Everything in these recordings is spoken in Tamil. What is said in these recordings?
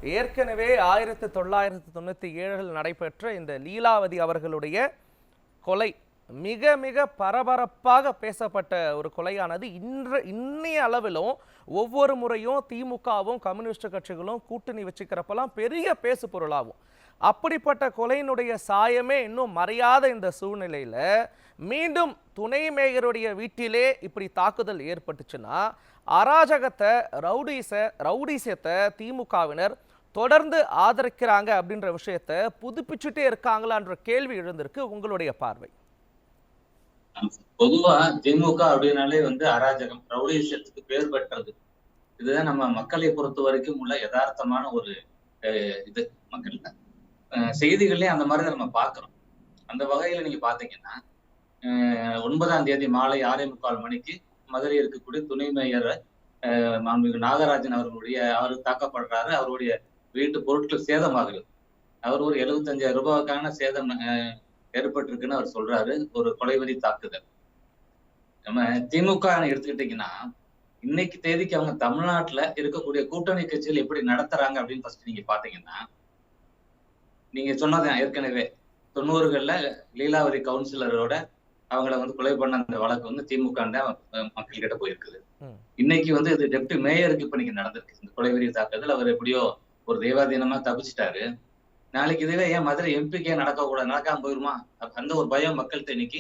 ஏற்கனவே 1997 நடைபெற்ற இந்த லீலாவதி அவர்களுடைய கொலை மிக மிக பரபரப்பாக பேசப்பட்ட ஒரு கொலையானது இன்னைய அளவிலும் ஒவ்வொரு முறையும் திமுகவும் கம்யூனிஸ்ட் கட்சிகளும் கூட்டணி வச்சுக்கிறப்பெல்லாம் பெரிய பேசு பொருளாகும். அப்படிப்பட்ட கொலையினுடைய சாயமே இன்னும் மறையாத இந்த சூழ்நிலையில மீண்டும் துணை மேயருடைய வீட்டிலே இப்படி தாக்குதல் ஏற்பட்டுச்சுன்னா அராஜகத்தை ரவுடிசத்தை திமுகவினர் தொடர்ந்து ஆதரிக்கிறாங்க அப்படின்ற விஷயத்தை புதுப்பிச்சுட்டே இருக்காங்களான்ற கேள்வி எழுந்திருக்கு. உங்களுடைய பார்வை? பொதுவா திமுக அப்படின்னாலே அராஜகம், ரவுடிசத்துக்கு பேர் பெற்றது. இதுதான் நம்ம மக்களை பொறுத்த வரைக்கும் உள்ள யதார்த்தமான ஒரு இது மக்கள் செய்திகள்லயே அந்த மாதிரி நம்ம பார்க்கிறோம். அந்த வகையில நீங்க பாத்தீங்கன்னா 9ஆம் தேதி மாலை 6:45 மணிக்கு மதுரையில் இருக்கக்கூடிய துணை மேயர் நாகராஜன் அவரு தாக்கப்படுறாரு. அவருடைய வீட்டு பொருட்கள் சேதமாகுது. அவர் ஒரு 75,000 ரூபாய்க்கான சேதம் ஏற்பட்டிருக்குன்னு அவர் சொல்றாரு. ஒரு கொலைவெறி தாக்குதல். நம்ம திமுக எடுத்துக்கிட்டீங்கன்னா இன்னைக்கு தேதிக்கு அவங்க தமிழ்நாட்டுல இருக்கக்கூடிய கூட்டணி கட்சிகள் எப்படி நடத்துறாங்க அப்படின்னு ஃபர்ஸ்ட் நீங்க பாத்தீங்கன்னா, நீங்க சொன்னது ஏற்கனவே 90கள்ல லீலாவதி கவுன்சிலரோட அவங்கள கொலை பண்ண அந்த வழக்கு திமுக மக்கள் கிட்ட போயிருக்குது. இன்னைக்கு இது டெப்டி மேயருக்கு இப்ப இன்னைக்கு நடந்திருக்கு இந்த கொலைவெறி தாக்குதல். அவர் எப்படியோ ஒரு தெய்வாதீனமா தப்பிச்சிட்டாரு. நாளைக்கு இதுவே ஏன் மதுரை எம்பிக்கே நடக்காம போயிருமா? அந்த ஒரு பயம் மக்கள்கிட்ட இன்னைக்கு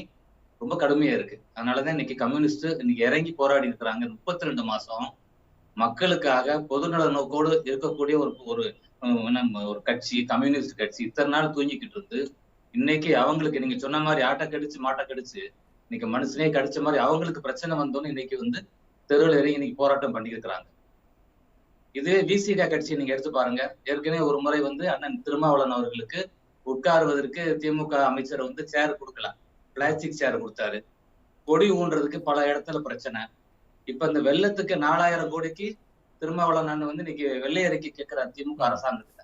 ரொம்ப கடுமையா இருக்கு. அதனாலதான் இன்னைக்கு கம்யூனிஸ்ட் இன்னைக்கு இறங்கி போராடி இருக்கிறாங்க. 32 மாசம் மக்களுக்காக பொதுநல நோக்கோடு இருக்கக்கூடிய ஒரு கட்சி, கம்யூனிஸ்ட் கட்சி இத்தனை நாள் தூங்கிக்கிட்டு இருந்து இன்னைக்கு அவங்களுக்கு நீங்க சொன்ன மாதிரி ஆட்டை கடிச்சு மாட்டை கடிச்சு இன்னைக்கு மனுஷனே கடிச்ச மாதிரி அவங்களுக்கு பிரச்சனை வந்தோன்னு இன்னைக்கு தெருவில் இறங்கி இன்னைக்கு போராட்டம் பண்ணியிருக்கிறாங்க. இதுவே விசிக கட்சி நீங்க எடுத்து பாருங்க. ஏற்கனவே ஒரு முறை அண்ணன் திருமாவளவன் அவர்களுக்கு உட்காருவதற்கு திமுக அமைச்சர் சேர் கொடுக்கலாம், பிளாஸ்டிக் சேர் கொடுத்தாரு. கொடி ஊன்றதுக்கு பல இடத்துல பிரச்சனை. இப்ப இந்த வெள்ளத்துக்கு 4000 கோடிக்கு திருமாவளவன் இன்னைக்கு வெள்ளை அறிக்கை கேட்கிறார் திமுக அரசாங்கத்துல.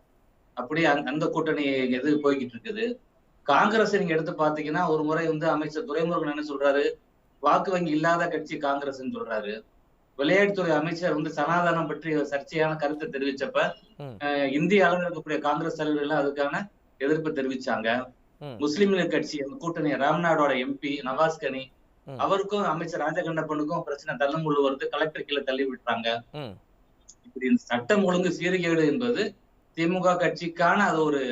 அப்படியே அந்த கூட்டணி எது போய்கிட்டு இருக்குது. காங்கிரஸ் நீங்க எடுத்து பாத்தீங்கன்னா ஒரு முறை அமைச்சர் துரைமுருகன் என்ன சொல்றாரு, வாக்கு வங்கி இல்லாத கட்சி காங்கிரஸ் சொல்றாரு. விளையாட்டுத்துறை அமைச்சர் சனாதனம் பற்றி சர்ச்சையான கருத்தை தெரிவிச்சப்ப இந்திய அளவில் இருக்கக்கூடிய காங்கிரஸ் தலைவர்கள் அதுக்கான எதிர்ப்பு தெரிவிச்சாங்க. முஸ்லிம் லீக் கட்சி கூட்டணி ராம்நாடோட எம்பி நவாஸ் கனி அவருக்கும் அமைச்சர் ராஜகண்ணப்பனுக்கும் பிரச்சனை தள்ளுமுள்ளு வருது, கலெக்டர் கீழே தள்ளி விட்டுறாங்க. இப்படி சட்டம் ஒழுங்கு சீர்கேடு என்பது திமுக கட்சிக்கான அது ஒரு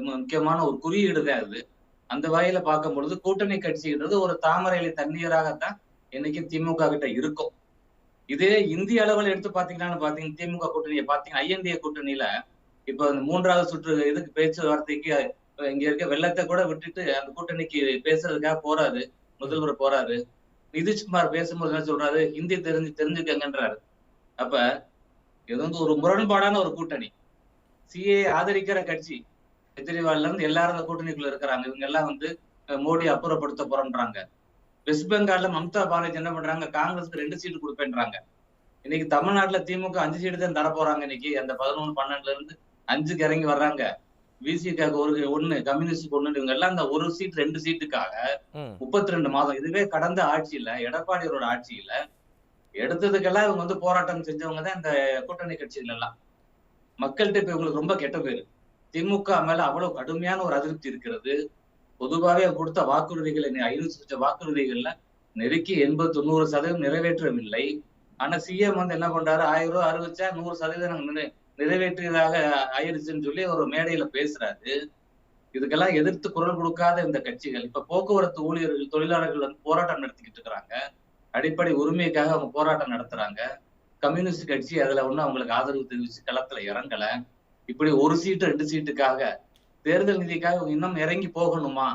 முக்கியமான ஒரு குறியீடு தான் அது. அந்த வகையில பார்க்கும் பொழுது கூட்டணி கட்சின்றது ஒரு தாமரையில தண்ணீராகத்தான் இன்னைக்கு திமுக கிட்ட இருக்கும். இதே இந்திய அளவில் எடுத்து பாத்தீங்கன்னா திமுக கூட்டணியை பாத்தீங்கன்னா ஐஎன்டிஏ கூட்டணியில இப்ப 3வது சுற்று இதுக்கு பேச்சுவார்த்தைக்கு இங்க இருக்க வெள்ளத்தை கூட விட்டுட்டு அந்த கூட்டணிக்கு பேசுறதுக்காக போறாரு, முதல்வர் போறாரு. நிதிஷ்குமார் பேசும்போது என்ன சொல்றாரு, ஹிந்தி தெரிஞ்சுக்கங்கன்றாரு. அப்ப இது ஒரு முரண்பாடான ஒரு கூட்டணி. சிஏ ஆதரிக்கிற கட்சி கெஜ்ரிவால்ல இருந்து எல்லாரும் அந்த கூட்டணிக்குள்ள இருக்கிறாங்க. இவங்க எல்லாம் மோடி அப்புறப்படுத்த போறோம்ன்றாங்க. வெஸ்ட் பெங்கால்ல மம்தா பானர்ஜி என்ன பண்றாங்க, காங்கிரஸ்க்கு 2 சீட்டு கொடுப்பேன்றாங்க. இன்னைக்கு தமிழ்நாட்டுல திமுக 5 சீட்டு தான் தர போறாங்க. இன்னைக்கு அந்த 11-12ல இருந்து 5க்கு இறங்கி வர்றாங்க. விசிகாக்கு 1, கம்யூனிஸ்டுக்கு 1, இவங்க எல்லாம் அந்த 1 சீட் 2 சீட்டுக்காக 32 மாதம். இதுவே கடந்த ஆட்சியில எடப்பாடியோட ஆட்சியில எடுத்ததுக்கெல்லாம் இவங்க போராட்டம் செஞ்சவங்க தான் இந்த கூட்டணி கட்சிகள் எல்லாம். மக்கள்கிட்ட இப்ப இவங்களுக்கு ரொம்ப கெட்ட பேரு. திமுக மேல அவ்வளவு கடுமையான ஒரு அதிருப்தி இருக்கிறது. பொதுவாகவே கொடுத்த வாக்குறுதிகள் 500 வாக்குறுதிகள்ல நெருக்கி 80-90% நிறைவேற்றவில்லை. ஆனா சிஎம் என்ன பண்றாரு, 1000 ரூபாய் அறிவிச்சா 100% நிறைவேற்றியதாக ஆயிடுச்சுன்னு சொல்லி ஒரு மேடையில பேசுறாரு. இதுக்கெல்லாம் எதிர்த்து குரல் கொடுக்காத இந்த கட்சிகள் இப்ப போக்குவரத்து ஊழியர்கள் தொழிலாளர்கள் போராட்டம் நடத்திக்கிட்டு இருக்கிறாங்க. அடிப்படை உரிமைக்காக அவங்க போராட்டம் நடத்துறாங்க. கம்யூனிஸ்ட் கட்சி அதுல அவங்களுக்கு ஆதரவு தெரிவிச்சு களத்துல இறங்கல. இப்படி 1 சீட்டு 2 சீட்டுக்காக தேர்தல் நிதிக்காக இன்னும் இறங்கி போகணுமா?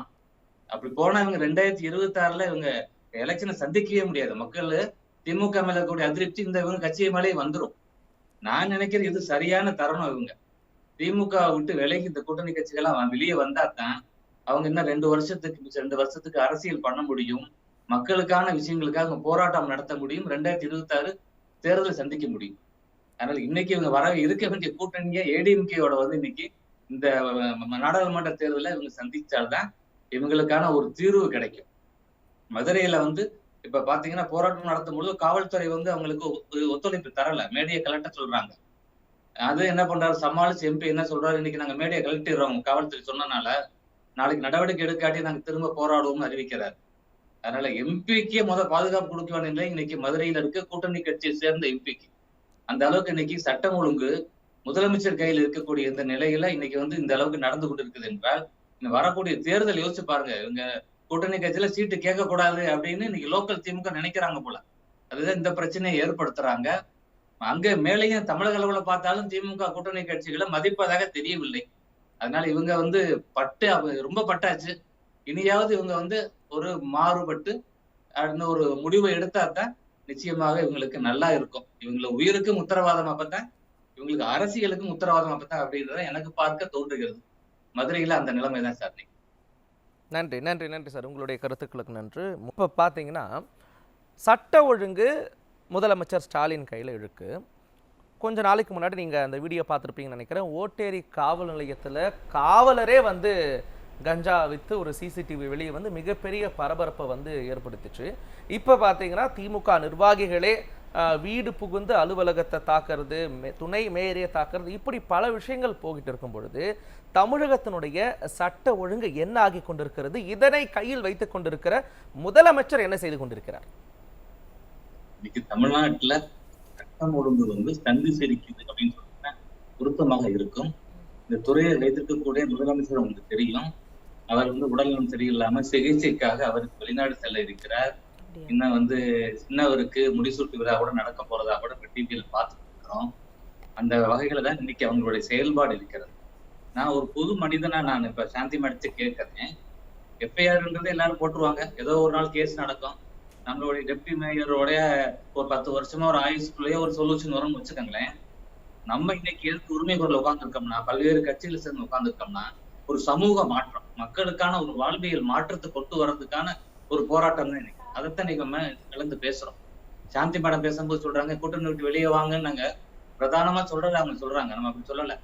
அப்படி போனா இவங்க 2026ல இவங்க எலெக்ஷனை சந்திக்கவே முடியாது. மக்கள் திமுக மேல கூடிய அதிருப்தி இவங்க கட்சியை மேலே வந்துடும். நான் நினைக்கிறேன் இது சரியான தருணம். இவங்க திமுக விட்டு விலகி இந்த கூட்டணி கட்சிகள்லாம் வெளியே வந்தாதான் அவங்க இன்னும் 2 வருஷத்துக்கு அரசியல் பண்ண முடியும். மக்களுக்கான விஷயங்களுக்காக போராட்டம் நடத்த முடியும். 2026 தேர்தலை சந்திக்க முடியும். அதனால இன்னைக்கு இவங்க இருக்க வேண்டிய கூட்டணியை ஏடிஎம்கேயோட இன்னைக்கு இந்த நாடாளுமன்ற தேர்தலை இவங்க சந்திச்சால்தான் இவங்களுக்கான ஒரு தீர்வு கிடைக்கும். மதுரையில இப்ப பாத்தீங்கன்னா போராட்டம் நடத்தும் பொழுது காவல்துறை அவங்களுக்கு ஒத்துழைப்பு தரல, மேடையை கலட்ட சொல்றாங்க. அது என்ன பண்றாரு, சமாளிச்சு எம்பி என்ன சொல்றாரு, இன்னைக்கு நாங்க மேடையை கழட்டிடுறோம் காவல்துறை சொன்னனால, நாளைக்கு நடவடிக்கை எடுக்காட்டி நாங்க திரும்ப போராடுவோம்னு அறிவிக்கிறார். அதனால எம்பிக்கே பாதுகாப்பு கொடுக்க வேண்டிய நிலை இன்னைக்கு மதுரையில இருக்க கூட்டணி கட்சியை சேர்ந்த எம்பிக்கு. அந்த அளவுக்கு இன்னைக்கு சட்டம் ஒழுங்கு முதலமைச்சர் கையில் இருக்கக்கூடிய இந்த நிலையில இன்னைக்கு இந்த அளவுக்கு நடந்து கொண்டிருக்குது என்றால், வரக்கூடிய தேர்தல் யோசிச்சு பாருங்க. இவங்க கூட்டணி கட்சியில சீட்டு கேட்க கூடாது அப்படின்னு இன்னைக்கு லோக்கல் திமுக நினைக்கிறாங்க போல. அதுதான் இந்த பிரச்சனையை ஏற்படுத்துறாங்க. அங்க மேலேயும் தமிழக அளவுல பார்த்தாலும் திமுக கூட்டணி கட்சிகளை மதிப்பதாக தெரியவில்லை. அதனால இவங்க ரொம்ப பட்டாச்சு. இனியாவது இவங்க ஒரு மாறுபட்டு ஒரு முடிவை எடுத்தாதான் நிச்சயமாக இவங்களுக்கு நல்லா இருக்கும். இவங்களை உயிருக்கும் உத்தரவாதம் அப்பதான், இவங்களுக்கு அரசியலுக்கும் உத்தரவாதம் அப்பதான் அப்படின்றத எனக்கு பார்க்க தோன்றுகிறது. மதுரையில அந்த நிலைமை தான் சார். நன்றி நன்றி நன்றி சார், உங்களுடைய கருத்துக்களுக்கு நன்றி. இப்போ பார்த்தீங்கன்னா சட்ட ஒழுங்கு முதலமைச்சர் ஸ்டாலின் கையில் இருக்கு. கொஞ்ச நாளைக்கு முன்னாடி நீங்கள் அந்த வீடியோ பார்த்துருப்பீங்கன்னு நினைக்கிறேன். ஓட்டேரி காவல் நிலையத்தில் காவலரே கஞ்சா விற்று ஒரு சிசிடிவி வெளியே மிகப்பெரிய பரபரப்பை ஏற்படுத்திச்சு. இப்போ பார்த்தீங்கன்னா திமுக நிர்வாகிகளே வீடு புகுந்து அலுவலகத்தை தாக்குறது, துணை மேயரை தாக்குறது, இப்படி பல விஷயங்கள் போகிட்டு இருக்கும் பொழுது தமிழகத்தினுடைய சட்ட ஒழுங்கு என்ன ஆகி கொண்டிருக்கிறது? இதனை கையில் வைத்துக் கொண்டிருக்கிற முதலமைச்சர் என்ன செய்து கொண்டிருக்கிறார்? இன்னைக்கு தமிழ்நாட்டுல சட்டம் ஒழுங்கு சந்தி சிரிக்குது அப்படின்னு சொன்னா பொருத்தமாக இருக்கும். இந்த துறையை வைத்திருக்கக்கூடிய முதலமைச்சர் உங்களுக்கு தெரியும். அவர் உடல்நலம் சரியில்லாம சிகிச்சைக்காக அவருக்கு வெளிநாடு செல்ல இருக்கிறார். இன்னும் சின்னவருக்கு முடிசூட்டு விழா கூட நடக்க போறதா கூட டிவியில பார்த்துட்டு இருக்கிறோம். அந்த வகையில தான் இன்னைக்கு அவங்களுடைய செயல்பாடு இருக்கிறது. நான் ஒரு பொது மனிதனா நான் இப்ப சாந்தி மடிச்சு கேட்கிறேன். எஃப்ஐஆர்ன்றது எல்லாரும் போட்டுருவாங்க. ஏதோ ஒரு நாள் கேஸ் நடக்கும். நம்மளுடைய டெப்டி மேயரோடைய ஒரு 10 வருஷமா ஒரு ஆயுசுக்குள்ளேயே ஒரு சொல்யூஷன் வரும்னு வச்சுக்கோங்களேன். நம்ம இன்னைக்கு எதுக்கு உரிமை குரல் உட்கார்ந்துருக்கோம்னா, பல்வேறு கட்சியில சேர்ந்து உட்கார்ந்துருக்கோம்னா, ஒரு சமூக மாற்றம், மக்களுக்கான ஒரு வாழ்வியல் மாற்றத்தை கொண்டு வர்றதுக்கான ஒரு போராட்டம் தான் இன்னைக்கு. அதைத்தான் இன்னைக்கு நம்ம கலந்து பேசுறோம். சாந்தி மேடம் பேசும்போது சொல்றாங்க கூட்டணி விட்டு வெளியே வாங்கன்னு நாங்க பிரதானமா அவங்க சொல்றாங்க. நம்ம அப்படி சொல்லல.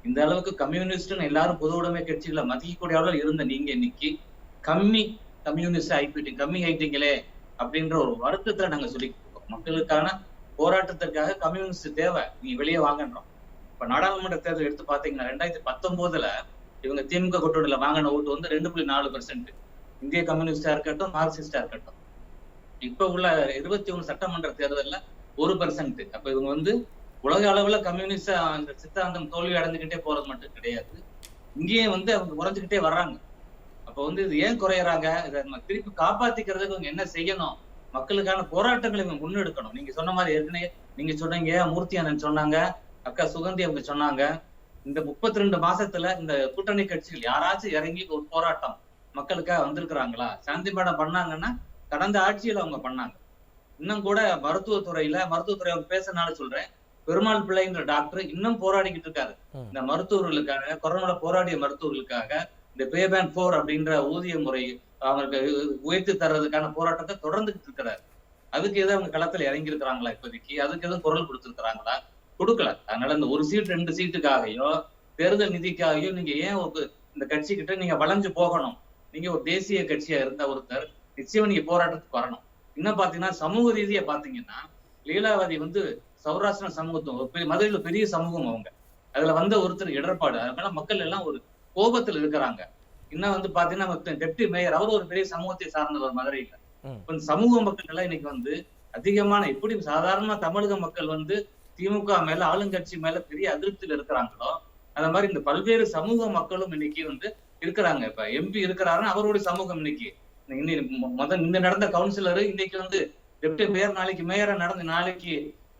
இந்த அளவுக்கு கம்யூனிஸ்ட்னு எல்லாரும் பொது உடைமை கட்சிகளை மதிக்கக்கூடிய அளவில் இருந்த நீங்க இன்னைக்கு கம்யூனிஸ்ட் கம்மி ஆயிட்டீங்களே அப்படின்ற ஒரு வருத்தத்துல நாங்க சொல்லிட்டு இருக்கோம். மக்களுக்கான போராட்டத்திற்காக கம்யூனிஸ்ட் தேவை, நீங்க வெளியே வாங்கன்றோம். இப்ப நாடாளுமன்ற தேர்தல் எடுத்து பாத்தீங்கன்னா 2019 இவங்க திமுக கூட்டணியில வாங்கின ஓட்டு 2.4%. இந்திய கம்யூனிஸ்டா இருக்கட்டும், மார்க்சிஸ்டா இருக்கட்டும். இப்ப உள்ள 21 சட்டமன்ற தேர்தல்ல 1%. அப்ப இவங்க உலக அளவுல கம்யூனிஸ்ட் சித்தாந்தம் தோல்வி அடைஞ்சுக்கிட்டே போறது மட்டும் கிடையாது, இங்கேயும் அவங்க குறைஞ்சுக்கிட்டே வர்றாங்க. அப்ப இது ஏன் குறையறாங்க? இதை நம்ம திருப்பி காப்பாத்திக்கிறதுக்கு இவங்க என்ன செய்யணும்? மக்களுக்கான போராட்டங்களை இவங்க முன்னெடுக்கணும். நீங்க சொன்ன மாதிரி ஏற்கனவே நீங்க சொன்னீங்க, மூர்த்தி அண்ணன் சொன்னாங்க, அக்கா சுகந்தி அவங்க சொன்னாங்க. இந்த 32 மாசத்துல இந்த கூட்டணி கட்சிகள் யாராச்சும் இறங்கி ஒரு போராட்டம் மக்களுக்காக வந்திருக்கிறாங்களா? சாந்தி மேடம் பண்ணாங்கன்னா கடந்த ஆட்சியில அவங்க பண்ணாங்க. இன்னும் கூட மருத்துவத்துறை அவங்க பேசனால சொல்றேன், பெருமாள் பிள்ளைங்கிற டாக்டர் இன்னும் போராடிக்கிட்டு இருக்காரு. இந்த மருத்துவர்களுக்காக, கொரோனால போராடிய மருத்துவர்களுக்காக இந்த பேபேன் 4 அப்படின்ற ஊதிய முறை அவங்களுக்கு உயர்த்தி தர்றதுக்கான போராட்டத்தை தொடர்ந்துகிட்டு இருக்கிறாரு. அதுக்கு எதுவும் அவங்க களத்துல இறங்கி இருக்கிறாங்களா? இப்போதைக்கு அதுக்கு எதுவும் குரல் கொடுத்துருக்காங்களா? கொடுக்கல. அதனால இந்த 1 சீட் 2 சீட்டுக்காகையோ தேர்தல் நிதிக்காகையோ நீங்க ஏன் இந்த கட்சி கிட்ட நீங்க வளைஞ்சு போகணும்? நீங்க ஒரு தேசிய கட்சியா இருந்த ஒருத்தர் நிச்சயம் நீங்க போராட்டத்துக்கு வரணும். இன்னும் பாத்தீங்கன்னா சமூக ரீதியா பாத்தீங்கன்னா லீலாவதி சௌராஷ்டிர சமூகத்துவம் மதுரையில பெரிய சமூகம். அவங்க அதுல ஒருத்தர் இடர்பாடு, அதனால மக்கள் எல்லாம் ஒரு கோபத்துல இருக்கிறாங்க. இன்னும் பாத்தீங்கன்னா டெப்டி மேயர் அவர் ஒரு பெரிய சமூகத்தை சார்ந்தவர் மதுரையில. சமூக மக்கள் எல்லாம் இன்னைக்கு அதிகமான எப்படி சாதாரண தமிழக மக்கள் திமுக மேல ஆளுங்கட்சி மேல பெரிய அதிருப்தியில இருக்கிறாங்களோ அந்த மாதிரி இந்த பல்வேறு சமூக மக்களும் இன்னைக்கு இருக்கிறாங்க. இப்ப எம்பி இருக்கிறாருன்னா அவருடைய சமூகம் இன்னைக்கு இந்த நடந்த கவுன்சிலரு இன்னைக்கு டெப்டி மேயர், நாளைக்கு மேயரா நடந்து நாளைக்கு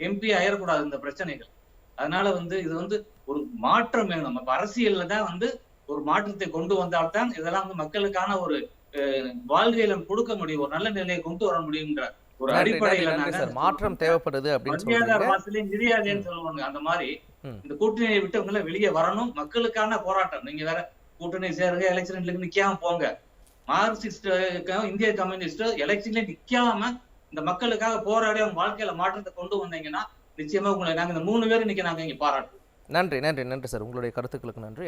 எம்பி ஆயிடக்கூடாது இந்த பிரச்சனைகள். அதனால இது ஒரு மாற்றம் வேணும். நம்ம அரசியல்ல தான் ஒரு மாற்றத்தை கொண்டு வந்தால்தான் இதெல்லாம் மக்களுக்கான ஒரு வாழ்க்கையில கொடுக்க முடியும், ஒரு நல்ல நிலையை கொண்டு வர முடியும்ன்ற ஒரு அடிப்படையில மாற்றம் தேவைப்படுது அப்படின்னு நிதியாதேன்னு சொல்லுவாங்க. அந்த மாதிரி இந்த கூட்டணியை விட்டு இவங்க வெளியே வரணும். மக்களுக்கான போராட்டம். நீங்க வேற கூட்டணி சேருங்க, எலெக்ஷன்ல நிக்காம போங்க. மார்க்சிஸ்ட் இந்திய கம்யூனிஸ்ட் எலெக்ஷன்ல நிக்காம இந்த மக்களுக்காக போராடி அவங்க வாழ்க்கையில மாற்றத்தை கொண்டு வந்தீங்கன்னா நிச்சயமா உங்களை நாங்க இந்த 3 பேரும் இன்னைக்கு நாங்க இங்க பாராட்டுவோம். நன்றி நன்றி நன்றி சார், உங்களுடைய கருத்துக்களுக்கு நன்றி.